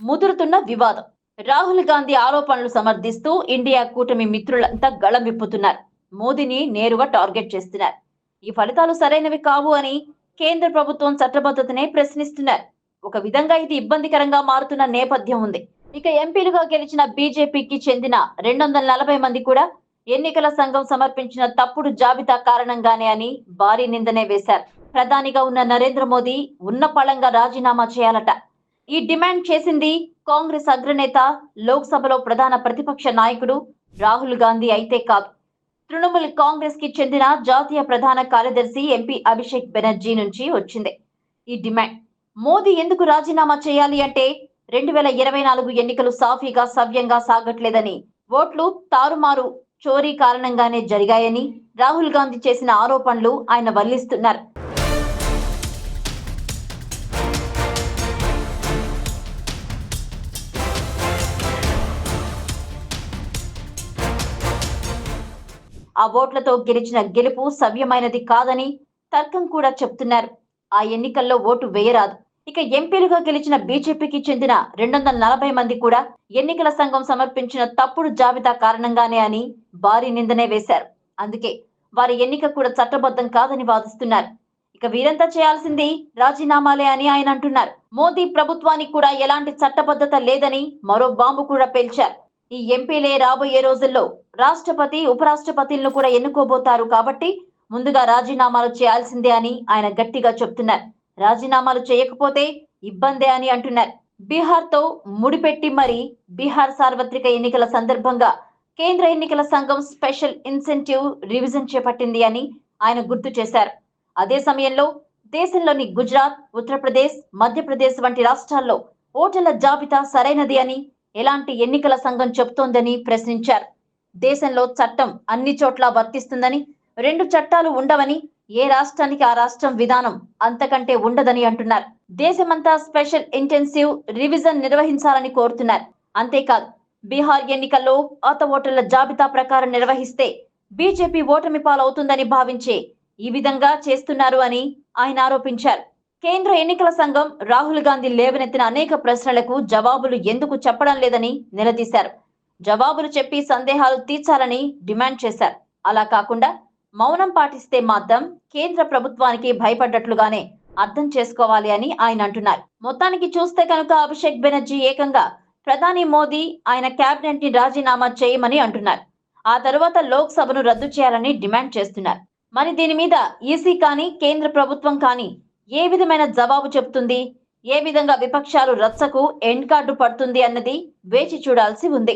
ముదురుతున్న వివాదం. రాహుల్ గాంధీ ఆరోపణలు సమర్థిస్తూ ఇండియా కూటమి మిత్రులంతా గళం విప్పుతున్నారు. మోదీని నేరుగా టార్గెట్ చేస్తున్నారు. ఈ ఫలితాలు సరైనవి కావు అని కేంద్ర ప్రభుత్వం చట్టబద్ధతనే ప్రశ్నిస్తున్నారు. ఒక విధంగా ఇది ఇబ్బందికరంగా మారుతున్న నేపథ్యం ఉంది. ఇక ఎంపీలుగా గెలిచిన బీజేపీకి చెందిన 240 మంది కూడా ఎన్నికల సంఘం సమర్పించిన తప్పుడు జాబితా కారణంగానే అని భారీ నిందనే వేశారు. ప్రధానిగా ఉన్న నరేంద్ర మోదీ ఉన్న పళంగా రాజీనామా చేయాలట. ఈ డిమాండ్ చేసింది కాంగ్రెస్ అగ్రనేత, లోక్సభలో ప్రధాన ప్రతిపక్ష నాయకుడు రాహుల్ గాంధీ అయితే కాదు. తృణమూల్ కాంగ్రెస్ కి చెందిన జాతీయ ప్రధాన కార్యదర్శి ఎంపీ అభిషేక్ బెనర్జీ నుంచి వచ్చింది ఈ డిమాండ్. మోదీ ఎందుకు రాజీనామా చేయాలి అంటే 2024 ఎన్నికలు సాఫీగా సవ్యంగా సాగట్లేదని, ఓట్లు తారుమారు చోరీ కారణంగానే జరిగాయని రాహుల్ గాంధీ చేసిన ఆరోపణలు ఆయన వల్లిస్తున్నారు. ఆ ఓట్లతో గెలిచిన గెలుపు సవ్యమైనది కాదని తర్కం కూడా చెప్తున్నారు. ఆ ఎన్నికల్లో ఓటు వేయరాదు. ఇక ఎంపీలుగా గెలిచిన బీజేపీకి చెందిన 240 మంది కూడా ఎన్నికల సంఘం సమర్పించిన తప్పుడు జాబితా కారణంగానే అని భారీ నిందనే వేశారు. అందుకే వారి ఎన్నిక కూడా చట్టబద్ధం కాదని వాదిస్తున్నారు. ఇక వీరంతా చేయాల్సింది రాజీనామాలే అని ఆయన అంటున్నారు. మోదీ ప్రభుత్వానికి కూడా ఎలాంటి చట్టబద్ధత లేదని మరో బాంబు కూడా పేల్చారు. ఈ ఎంపీలే రాబోయే రోజుల్లో రాష్ట్రపతి, ఉపరాష్ట్రపతులను కూడా ఎన్నుకోబోతారు కాబట్టి ముందుగా రాజీనామాలు చేయాల్సిందే అని ఆయన గట్టిగా చెప్తున్నారు. రాజీనామాలు చేయకపోతే ఇబ్బందే అని అంటున్నారు. బీహార్ తో ముడిపెట్టి మరి బీహార్ సార్వత్రిక ఎన్నికల సందర్భంగా కేంద్ర ఎన్నికల సంఘం స్పెషల్ ఇన్సెంటివ్ రివిజన్ చేపట్టింది అని ఆయన గుర్తు చేశారు. అదే సమయంలో దేశంలోని గుజరాత్, ఉత్తరప్రదేశ్, మధ్యప్రదేశ్ వంటి రాష్ట్రాల్లో ఓటర్ల జాబితా సరైనది అని ఎలాంటి ఎన్నికల సంఘం చెబుతోందని ప్రశ్నించారు. దేశంలో చట్టం అన్ని చోట్ల వర్తిస్తుందని, 2 చట్టాలు ఉండవని, ఏ రాష్ట్రానికి ఆ రాష్ట్రం విధానం అంతకంటే ఉండదని అంటున్నారు. దేశమంతా స్పెషల్ ఇంటెన్సివ్ రివిజన్ నిర్వహించాలని కోరుతున్నారు. అంతేకాదు, బీహార్ ఎన్నికల్లో పాత ఓటర్ల జాబితా ప్రకారం నిర్వహిస్తే బీజేపీ ఓటమి పాలవుతుందని భావించే ఈ విధంగా చేస్తున్నారు అని ఆయన ఆరోపించారు. కేంద్ర ఎన్నికల సంఘం రాహుల్ గాంధీ లేవనెత్తిన అనేక ప్రశ్నలకు జవాబులు ఎందుకు చెప్పడం లేదని నిలదీశారు. జవాబులు చెప్పి సందేహాలు తీర్చాలని డిమాండ్ చేశారు. అలా కాకుండా మౌనం పాటిస్తే మాత్రం కేంద్ర ప్రభుత్వానికి భయపడ్డట్లుగానే అర్థం చేసుకోవాలి అని ఆయన అంటున్నారు. మొత్తానికి చూస్తే కనుక అభిషేక్ బెనర్జీ ఏకంగా ప్రధాని మోదీ ఆయన కేబినెట్ ని రాజీనామా చేయమని అంటున్నారు. ఆ తరువాత లోక్సభను రద్దు చేయాలని డిమాండ్ చేస్తున్నారు. మరి దీని మీద ఈసీ కానీ కేంద్ర ప్రభుత్వం కానీ ఏ విధమైన జవాబు చెప్తుంది, ఏ విధంగా విపక్షాలు రచ్చకు ఎండ్ కార్డు పడుతుంది అన్నది వేచి చూడాల్సి ఉంది.